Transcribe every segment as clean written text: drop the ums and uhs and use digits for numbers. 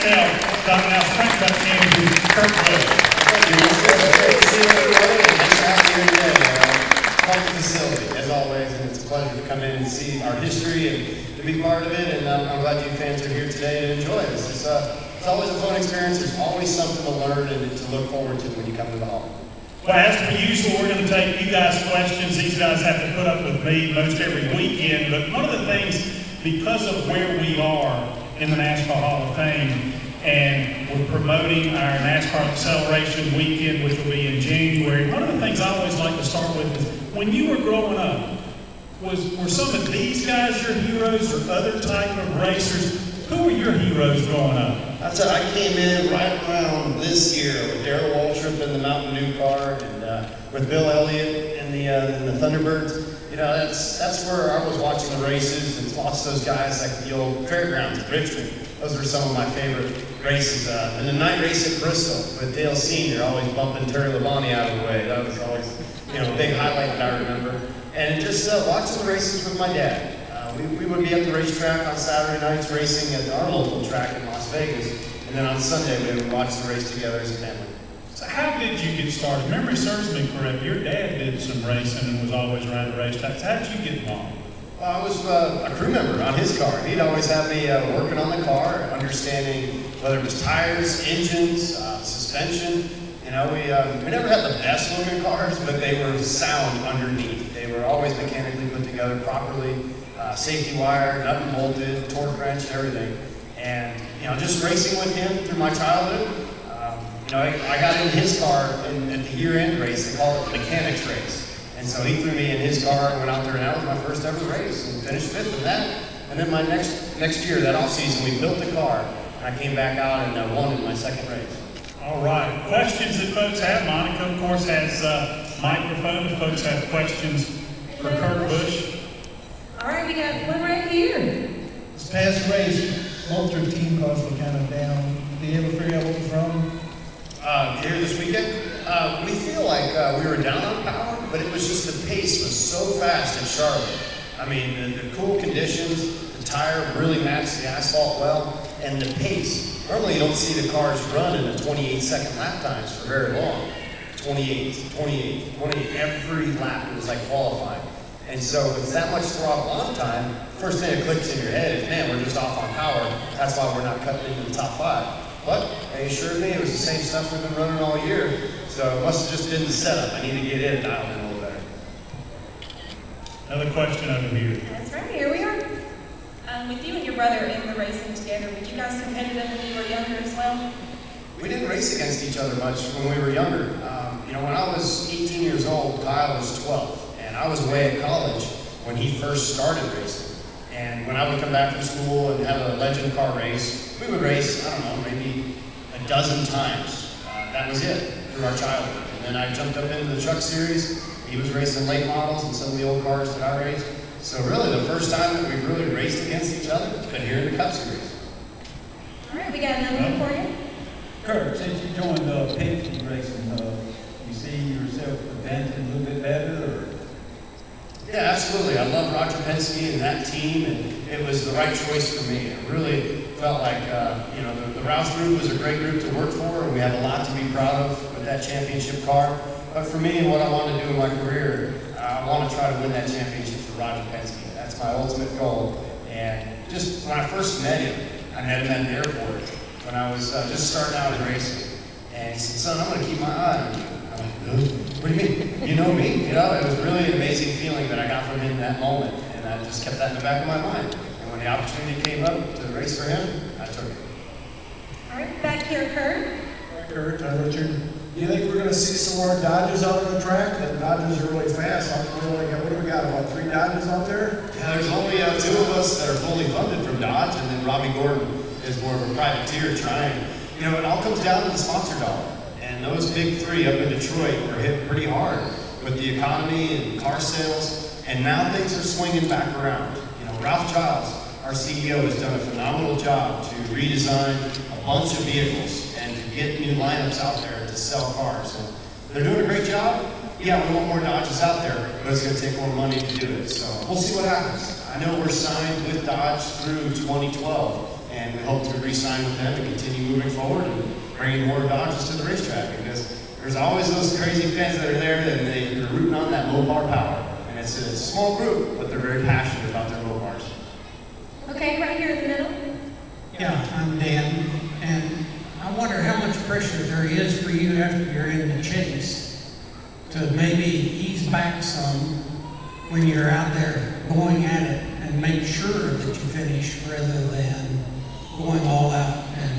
Now, Frank got Andrew Kurt Busch. Thank you. It's great to see everybody, and thanks for having me here today. Public facility, as always, and it's a pleasure to come in and see our history and to be part of it. And I'm glad you fans are here today to enjoy this. It's always a fun experience. There's always something to learn and to look forward to when you come to the hall. Well, as per usual, we're going to take you guys' questions. These guys have to put up with me most every weekend. But one of the things, because of where we are in the NASCAR Hall of Fame, and we're promoting our NASCAR Celebration Weekend, which will be in January, one of the things I always like to start with is, when you were growing up, were some of these guys your heroes or other type of racers? Who were your heroes growing up? I came in right around this year with Darrell Waltrip in the Mountain Dew car, and with Bill Elliott in the Thunderbirds. You know, that's where I was watching the races, and lots of those guys like the old fairgrounds at Richmond. Those were some of my favorite races. And the night race at Bristol with Dale Sr. always bumping Terry Labonte out of the way. That was always, a big highlight that I remember. And just watching the races with my dad. We would be at the racetrack on Saturday nights racing at our local track in Las Vegas. And then on Sunday we would watch the race together as a family. So how did you get started? Memory serves me correct. Your dad did some racing and was always around the racetracks. How did you get involved? I was a crew member on his car. He'd always have me working on the car, understanding whether it was tires, engines, suspension. We never had the best looking cars, but they were sound underneath. They were always mechanically put together properly, safety wire, nut and bolted, torque wrench, everything. And just racing with him through my childhood. I got in his car at the year-end race. They call it the mechanics race. And so he threw me in his car and went out there, and that was my first ever race, and finished 5th in that. And then my next year, that off season, we built the car, and I came back out and won in my second race. All right, questions that folks have. Monica, of course, has a microphone. If folks have questions for Kurt Busch. All right, we got one right here. This past race, both their team cars were kind of down. Did you ever figure out what was wrong? Here this weekend, we feel like we were down on power, but it was just the pace was so fast at Charlotte. I mean, the cool conditions, the tire really matched the asphalt well, and the pace. Normally you don't see the cars run in the 28-second lap times for very long. 28, 28, 28, every lap it was like qualifying. And so with that much throttle on time, first thing that clicks in your head is, man, we're just off on power. That's why we're not cutting into the top 5. But they assured me it was the same stuff we've been running all year, so it must have just been the setup. I need to get it dialed in a little better. Another question over here. That's right, here we are. With you and your brother in the racing together, were you guys competitive when you were younger as well? We didn't race against each other much when we were younger. When I was 18 years old, Kyle was 12, and I was away at college when he first started racing. And when I would come back from school and have a legend car race, we would race, I don't know, maybe a dozen times. That was it through our childhood. And then I jumped up into the truck series. He was racing late models and some of the old cars that I raced. So really the first time that we really raced against each other has been here in the Cup Series. All right, we got another one for you. Kurt, since you joined Penske Racing, you see yourself advancing a little bit better? Or? Yeah, absolutely. I love Roger Penske and that team, and it was the right choice for me. I really felt like, the Rouse group was a great group to work for, and we had a lot to be proud of with that championship car. But for me and what I want to do in my career, I want to try to win that championship for Roger Penske. That's my ultimate goal. And just when I first met him, I met him at the airport when I was just starting out in racing. And he said, son, I'm going to keep my eye on you. I'm like, really? What do you mean? You know me? It was really an amazing feeling that I got from him in that moment. And I just kept that in the back of my mind. And when the opportunity came up to race for him, I took it. All right, back here, Kurt. All right, Kurt, Richard. Do you think we're going to see some more Dodgers out on the track? The Dodgers are really fast. What do we got, about 3 Dodgers out there? Yeah, there's only 2 of us that are fully funded from Dodge, and then Robbie Gordon is more of a privateer trying. It all comes down to the sponsor dollar. And those big 3 up in Detroit were hit pretty hard with the economy and car sales. And now things are swinging back around. Ralph Giles, our CEO, has done a phenomenal job to redesign a bunch of vehicles and to get new lineups out there to sell cars. And they're doing a great job. Yeah, we want more Dodges out there, but it's going to take more money to do it. So we'll see what happens. I know we're signed with Dodge through 2012. And and we hope to re-sign with them and continue moving forward and bringing more Dodgers to the racetrack, because there's always those crazy fans that are there and they're rooting on that Mopar power. And it's a small group, but they're very passionate about their Mopars. Okay, right here in the middle. Yeah, I'm Dan, and I wonder how much pressure there is for you after you're in the chase to maybe ease back some when you're out there going at it and make sure that you finish rather than going all out and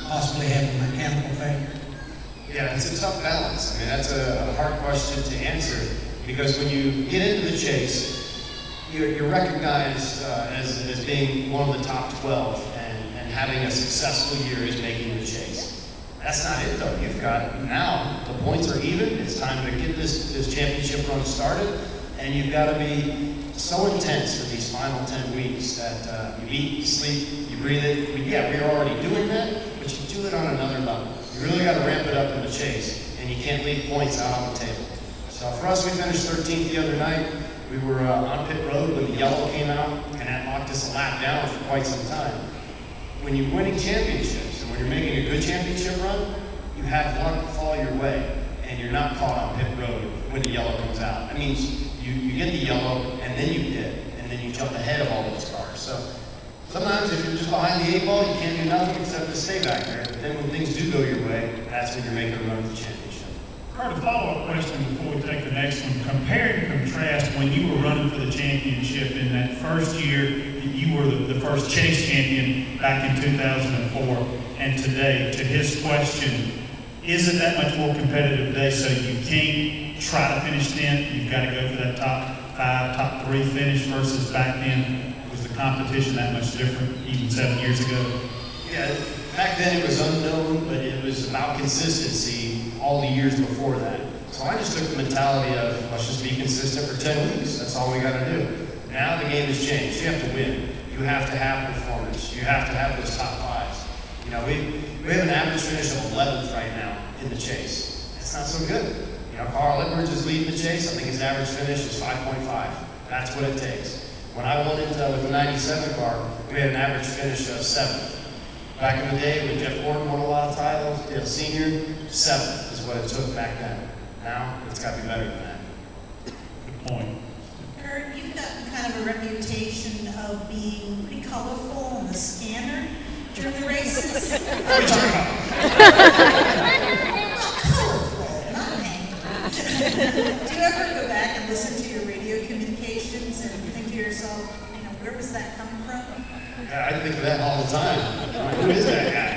possibly have a mechanical failure. Yeah, it's a tough balance. I mean, that's a hard question to answer, because when you get into the chase, you're recognized as being one of the top 12, and having a successful year is making the chase. That's not it though. You've got, now the points are even, it's time to get this championship run started, and you've got to be so intense for these final 10 weeks that you eat, you sleep, you breathe it. We're already doing that, but you do it on another level. You really got to ramp it up in the chase, and you can't leave points out on the table. So for us, we finished 13th the other night. We were on pit road when the yellow came out, and that knocked us a lap down for quite some time. When you're winning championships, and when you're making a good championship run, you have luck fall your way, and you're not caught on pit road when the yellow comes out. That means you get the yellow, and then you pit, and then you jump ahead of all those cars. So sometimes if you're just behind the 8 ball, you can't do nothing except to stay back there. But then when things do go your way, that's when you're making a run to the championship. Kurt, a follow-up question before we take the next one. Compare and contrast when you were running for the championship in that first year, you were the first chase champion back in 2004, and today, to his question, is it that much more competitive today so you can't try to finish 10th? You've got to go for that top 5, top 3 finish versus back then? Was the competition that much different even 7 years ago? Yeah, back then it was unknown, but it was about consistency all the years before that. So I just took the mentality of, let's just be consistent for 10 weeks. That's all we got to do. Now the game has changed. You have to win. You have to have performance. You have to have those top 5s. You know, we have an average finish of 11th right now in the chase. That's not so good. You know, Carl Edwards is leading the chase. I think his average finish is 5.5. That's what it takes. When I won it with the 97 car, we had an average finish of 7th. Back in the day when Jeff Gordon won a lot of titles, Dale Sr., 7th is what it took back then. Now, it's got to be better than that. Good point. Kurt, you've gotten kind of a reputation of being pretty colorful on the scanner during the races. What are you talking about? Well, colorful, not angry. Do you ever go back and listen to your radio communications and think to yourself, you know, where was that coming from? Yeah, I think of that all the time. Who is that guy?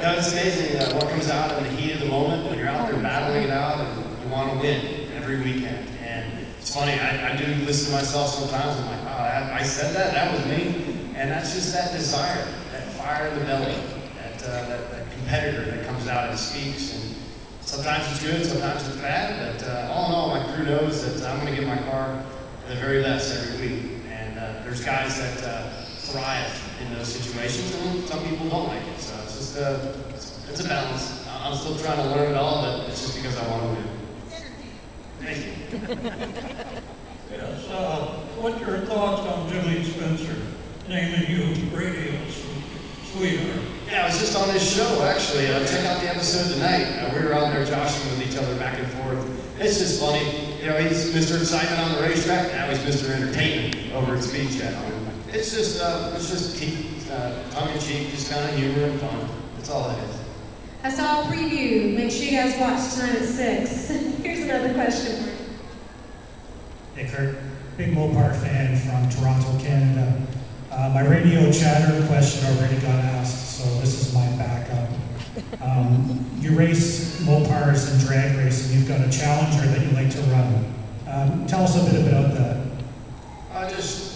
No, it's amazing what comes out in the heat of the moment when you're out there battling it out and you want to win every weekend. And it's funny, I do listen to myself sometimes. I'm like, oh, I said that? That was me? And that's just that desire, that fire in the belly, that competitor that comes out and speaks. And sometimes it's good, sometimes it's bad. But all in all, my crew knows that I'm going to give my car the very best every week. And there's guys that thrive in those situations, and some people don't like it. So it's just it's a balance. I'm still trying to learn it all, but it's just because I want to win. Thank you. Yes. What's your thoughts on Julie Spencer naming you radio sweetheart? Yeah, I was just on his show actually. Check out the episode tonight. We were out there joshing with each other back and forth. It's just funny. You know, he's Mr. Excitement on the racetrack. Now he's Mr. Entertainment over at Speed Channel. It's just tongue in cheek, just kind of humor and fun. That's all it is. I saw a preview. Make sure you guys watch tonight at 6. Here's another question for you. Hey Kurt, big Mopar fan from Toronto, Canada. My radio chatter question already got asked, so this is my backup. You race Mopars and drag racing. You've got a Challenger that you like to run. Tell us a bit about that. Just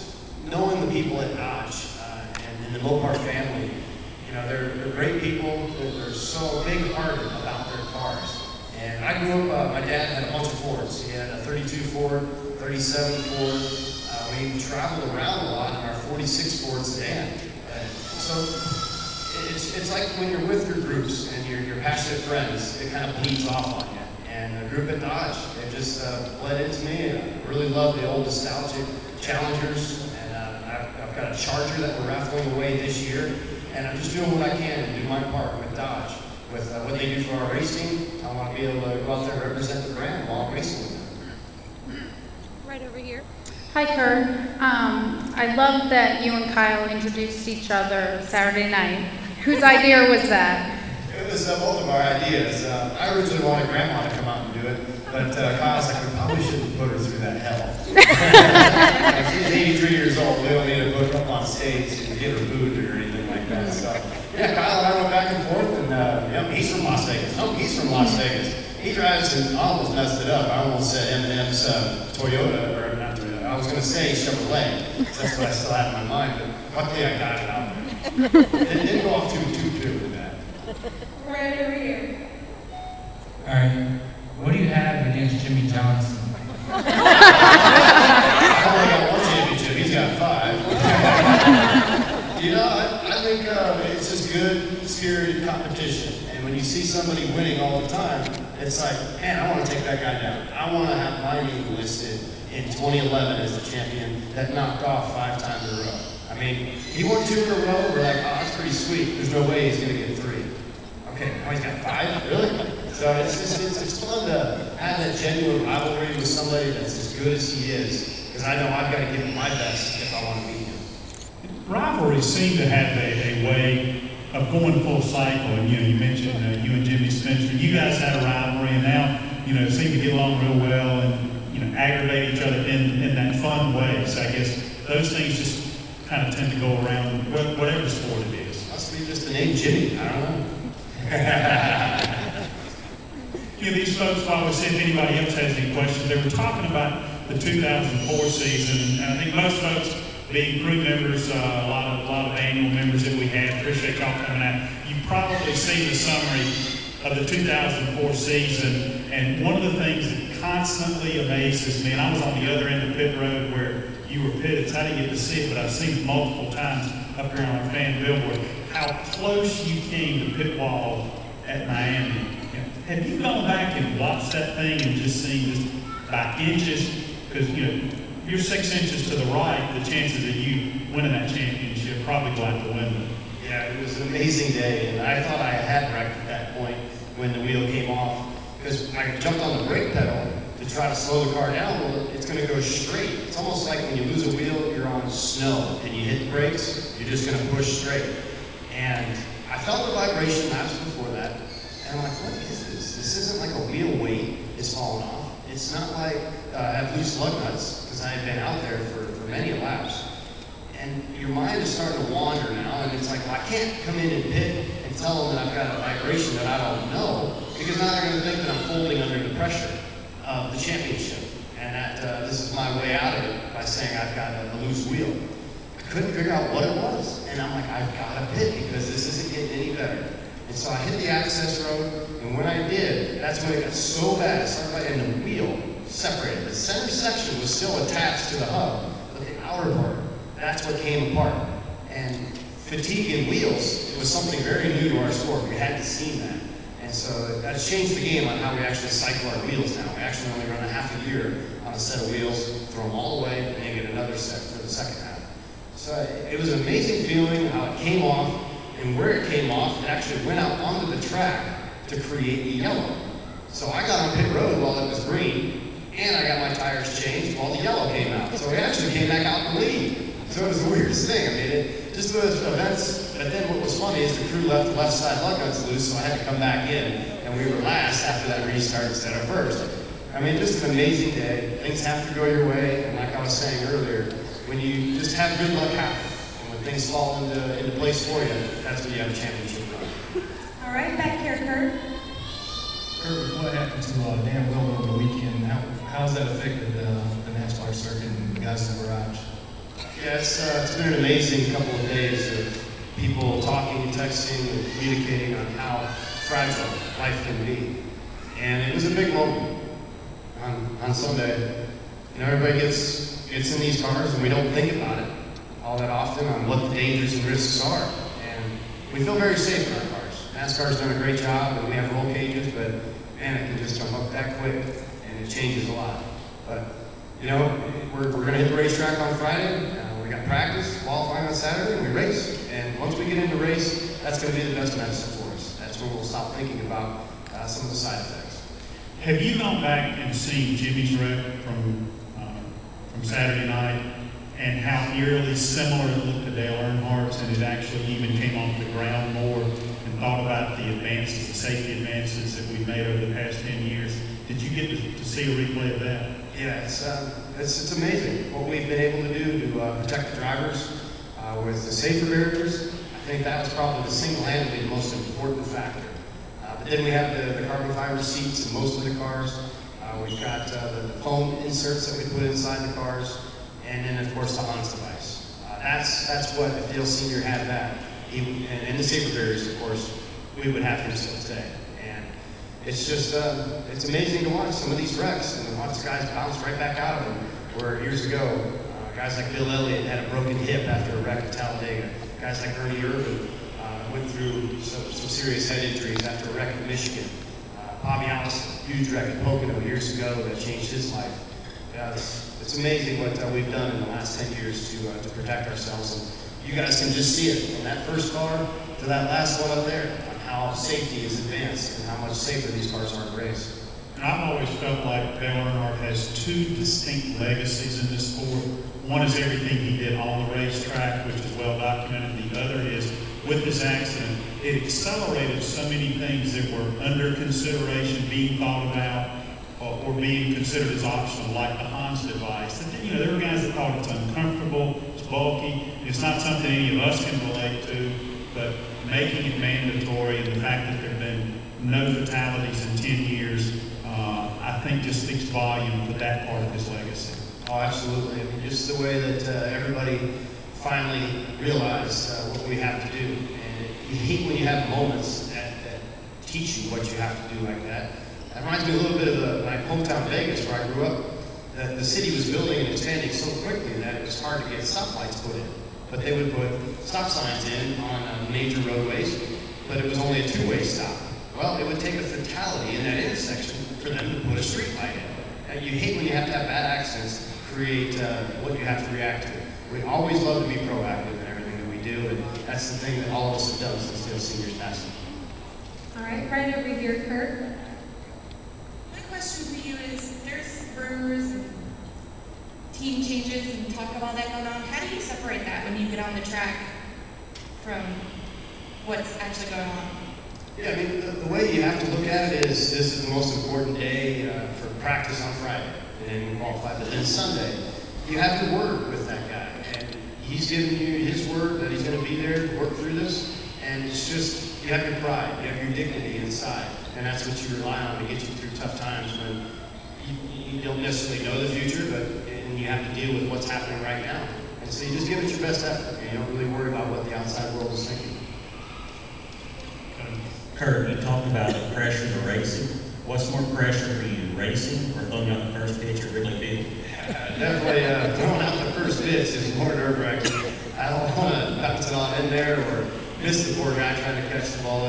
knowing the people at Dodge and the Mopar family, you know, they're great people. They're so big-hearted about their cars. And I grew up, my dad had a bunch of Fords. He had a 32 Ford, 37 Ford. We traveled around a lot in our 46 Ford sedan. So it's like when you're with your groups and your passionate friends, it kind of bleeds off on you. And the group at Dodge, they just bled into me. I really love the old nostalgic Challengers. I've got a Charger that we're raffling away this year, and I'm just doing what I can to do my part with Dodge. With what they do for our racing, I want to be able to go out there and represent the brand while I'm racing with them. Right over here. Hi, Kurt. I love that you and Kyle introduced each other Saturday night. Whose idea was that? It was both of our ideas. I originally wanted Grandma to come out and do it, but Kyle's like, we probably shouldn't put her through that hell. She's 83 years old. We don't need to put her up on stage and get her booed or anything like that. So, yeah, Kyle and I went back and forth, and yep, he's from Las Vegas. Oh, he's from Las Vegas. He drives, and I almost messed it up. I almost said Eminem's Toyota, or not Toyota. I was going to say Chevrolet. So that's what I still had in my mind, but luckily I got it out there. Didn't go off too good with that. Right over here. All right. What do you have against Jimmy Johnson? I only got one championship. He's got 5. You know, I think it's just good, spirited competition. And when you see somebody winning all the time, it's like, man, I want to take that guy down. I want to have my name listed in 2011 as the champion that knocked off 5 times in a row. I mean, he won 2 in a row. We're like, oh, that's pretty sweet. There's no way he's going to get 3. Okay, now he's got 5? Really? So it's fun to have that genuine rivalry with somebody that's as good as he is, because I know I've got to give him my best if I want to beat him. Rivalries seem to have a way of going full cycle, and you mentioned you and Jimmy Spencer. You guys had a rivalry, and now seem to get along real well, and aggravate each other in that fun way. So I guess those things just kind of tend to go around whatever sport it is. Must be just the name Jimmy. I don't know. These folks, while we see if anybody else has any questions, they were talking about the 2004 season, and I think most folks, being crew members, a lot of annual members that we had, appreciate y'all coming out. You've probably seen the summary of the 2004 season, and one of the things that constantly amazes me, and I was on the other end of pit road where you were pitted, so I didn't get to see it, but I've seen it multiple times up here on our fan billboard, how close you came to pit wall at Miami. Have you gone back and watched that thing and just seen just by inches? Because you're 6 inches to the right, the chances of you winning that championship probably go out the window. Yeah, it was an amazing day, and I thought I had wrecked at that point when the wheel came off, because I jumped on the brake pedal to try to slow the car down. Well, it's going to go straight. It's almost like when you lose a wheel, you're on snow, and you hit the brakes, you're just going to push straight. And I felt the vibration laps before that, and I'm like, what is this? This isn't like a wheel weight is falling off. It's not like I have loose lug nuts, because I had been out there for many laps. And your mind is starting to wander now, and it's like, well, I can't come in and pit and tell them that I've got a vibration that I don't know, because now they're going to think that I'm folding under the pressure of the championship, and that this is my way out of it by saying I've got a loose wheel. I couldn't figure out what it was, and I'm like, I've got to pit because this isn't getting any better. And so I hit the access road, and when I did, that's when it got so bad. It started, and the wheel separated. The center section was still attached to the hub, but the outer part, that's what came apart. And fatigue in wheels, it was something very new to our sport. We hadn't seen that. And so that's changed the game on how we actually cycle our wheels now. We actually only run a half a year on a set of wheels, throw them all away, and then get another set for the second half. So it was an amazing feeling how it came off, and where it came off, it actually went out onto the track to create the yellow. So I got on pit road while it was green, and I got my tires changed while the yellow came out. So we actually came back out in the lead. So it was the weirdest thing. I mean, it just was events. But then what was funny is the crew left the left side lug nuts loose, so I had to come back in, and we were last after that restart instead of first. I mean, just an amazing day. Things have to go your way, and like I was saying earlier, when you just have good luck happen, and when things fall into place for you, that's when you have a championship run. All right, back here, Kurt. Kurt, what happened to Dan Wilmer over the weekend? How's that affected the NASCAR circuit and the guys in the garage? Yeah, it's been an amazing couple of days of people talking and texting and communicating on how fragile life can be. And it was a big moment on Sunday. Everybody gets in these cars and we don't think about it all that often on what the dangers and risks are. And we feel very safe in our cars. NASCAR's done a great job, and we have roll cages, but man, it can just jump up that quick, and it changes a lot. But we're going to hit the racetrack on Friday. We we got practice, qualifying on Saturday, and we race. And once we get into race, that's going to be the best medicine for us. That's when we'll stop thinking about some of the side effects. Have you gone back and seen Jimmy's wreck from Saturday night, and how eerily similar it looked to Dale Earnhardt's, and it actually even came off the ground more, and thought about the advances, the safety advances that we've made over the past 10 years? Did you get to see a replay of that? Yeah, it's amazing what we've been able to do to protect the drivers with the safer barriers. I think that was probably the single-handedly the most important factor. But then we have the carbon fiber seats in most of the cars. We've got the foam inserts that we put inside the cars, and then of course the Hans device. That's what, if Dale Sr. had that, and the safer barriers, of course, we would have him still today. And it's just, it's amazing to watch some of these wrecks and watch guys bounce right back out of them. Where years ago, guys like Bill Elliott had a broken hip after a wreck at Talladega. Guys like Ernie Irvin went through some serious head injuries after a wreck in Michigan. Bobby Allison, huge wreck at Pocono years ago that changed his life. It's amazing what we've done in the last 10 years to protect ourselves. And you guys can just see it from that first car to that last one up there, on how safety is advanced and how much safer these cars are to race. And I've always felt like Dale Earnhardt has two distinct legacies in this sport. One is everything he did on the racetrack, which is well documented. The other is, with this accident, it accelerated so many things that were under consideration, being thought about, or being considered as optional, like the Hans device. And, there were guys that thought it's uncomfortable, it's bulky, it's not something any of us can relate to, but making it mandatory and the fact that there have been no fatalities in 10 years, I think just speaks volume for that part of his legacy. Oh, absolutely. I mean, just the way that everybody finally realized what we have to do. And you hate when you have moments that teach you what you have to do like that. That reminds me a little bit of my hometown Vegas, where I grew up. The city was building and expanding so quickly that it was hard to get stoplights put in. But they would put stop signs in on major roadways, but it was only a two-way stop. Well, it would take a fatality in that intersection for them to put a street light in. And you hate when you have to have bad accidents create what you have to react to. We always love to be proactive in everything that we do, and that's the thing that all of us have done since Dale Sr.'s passing. All right over here, Kurt. My question for you is, there's rumors and team changes and talk of all that going on. How do you separate that when you get on the track from what's actually going on? Yeah, I mean, the way you have to look at it is this is the most important day for practice on Friday, and then you qualify. But then Sunday, you have to work with that guy, and he's giving you his word that he's going to be there to work through this, and it's just, you have your pride, you have your dignity inside, and that's what you rely on to get you through tough times when you don't necessarily know the future, and you have to deal with what's happening right now. And so you just give it your best effort, and you don't really worry about what the outside world is thinking. Kurt, you talked about the pressure of racing. What's more pressure for you, racing or throwing out the first pitch at Wrigley Field? Definitely throwing out the first pitch is more nerve-wracking. I don't want to bounce it on in there or miss the poor guy trying to catch the ball.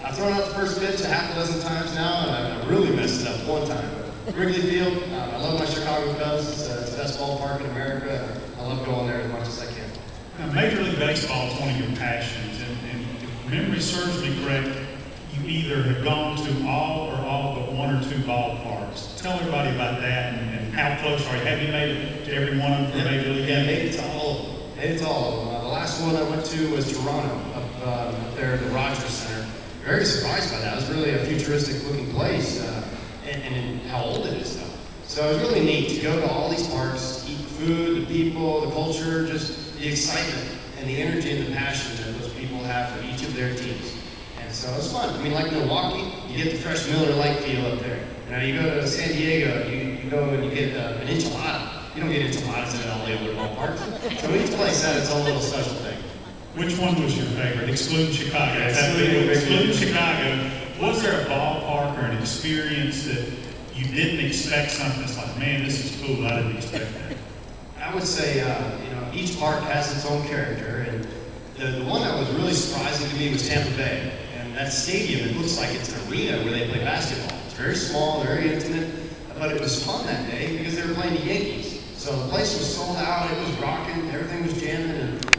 I've thrown out the first pitch a half a dozen times now, and I really messed it up one time. But Wrigley Field, I love my Chicago Cubs. It's the best ballpark in America, and I love going there as much as I can. Now, Major League Baseball is one of your passions, and if memory serves me correct, you either have gone to all but one or two ballparks. Tell everybody about that and how close are you? Have you made it to every one of them for Major League? Yeah, made it to all of them. Made it to all of them. The last one I went to was Toronto, up there at the Rogers Center. Very surprised by that. It was really a futuristic looking place, and how old it is though. So it was really neat to go to all these parks, eat the food, the people, the culture, just the excitement and the energy and the passion that those people have for each of their teams. So it was fun. I mean, like Milwaukee, you get the fresh Miller Lite feel up there. You go to San Diego, you go and you get an enchilada. You don't get enchiladas in all the other ballparks. So each place had its own little special thing. Which one was your favorite, excluding Chicago? Excluding Chicago, was there a ballpark or an experience that you didn't expect something that's like, man, this is cool, I didn't expect that? I would say, each park has its own character, and the one that was really surprising to me was Tampa Bay. That stadium, it looks like it's an arena where they play basketball. It's very small, very intimate, but it was fun that day because they were playing the Yankees. So the place was sold out, it was rocking, everything was jamming, and